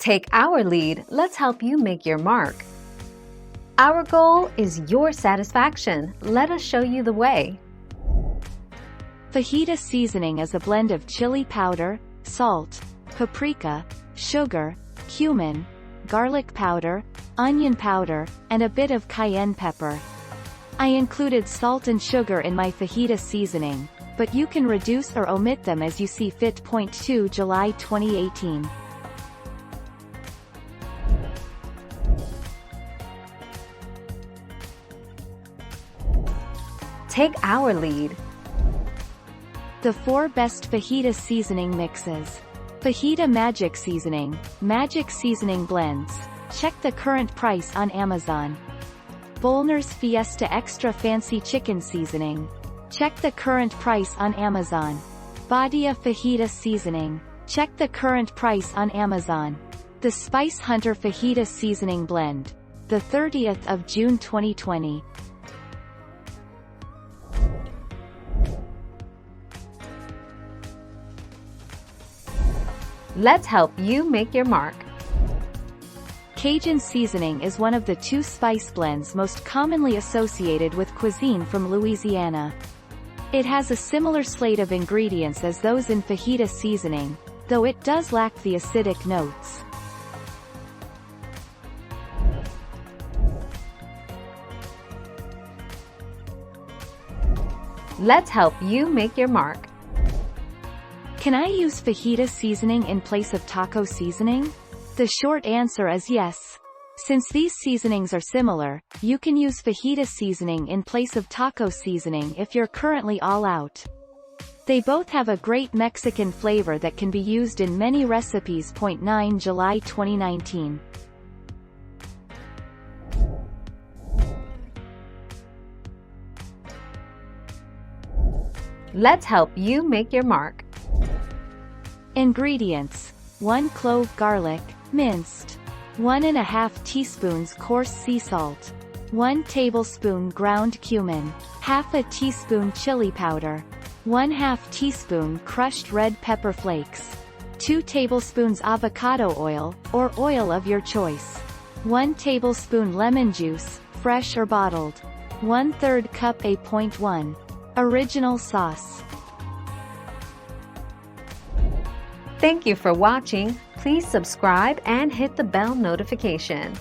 Take our lead, let's help you make your mark. Our goal is your satisfaction. Let us show you the way. Fajita seasoning is a blend of chili powder, salt, paprika, sugar, cumin, garlic powder, onion powder, and a bit of cayenne pepper. I included salt and sugar in my fajita seasoning, but you can reduce or omit them as you see fit. 2 July 2018. Take our lead. The 4 best fajita seasoning mixes. Fajita Magic Seasoning, Magic Seasoning Blends. Check the current price on Amazon. Bollner's Fiesta Extra Fancy Chicken Seasoning. Check the current price on Amazon. Badia Fajita Seasoning. Check the current price on Amazon. The Spice Hunter Fajita Seasoning Blend. The 30th of June 2020. Let's help you make your mark. Cajun seasoning is one of the 2 spice blends most commonly associated with cuisine from Louisiana. It has a similar slate of ingredients as those in fajita seasoning, though it does lack the acidic notes. Let's help you make your mark. Can I use fajita seasoning in place of taco seasoning? The short answer is yes. Since these seasonings are similar, you can use fajita seasoning in place of taco seasoning if you're currently all out. They both have a great Mexican flavor that can be used in many recipes. 9 July 2019. Let's help you make your mark. Ingredients: 1 clove garlic, minced. 1½ teaspoons coarse sea salt. 1 tablespoon ground cumin. ½ teaspoon chili powder. 1/2 teaspoon crushed red pepper flakes. 2 tablespoons avocado oil, or oil of your choice. 1 tablespoon lemon juice, fresh or bottled. 1/3 cup A.1. Original sauce. Thank you for watching. Please subscribe and hit the bell notification.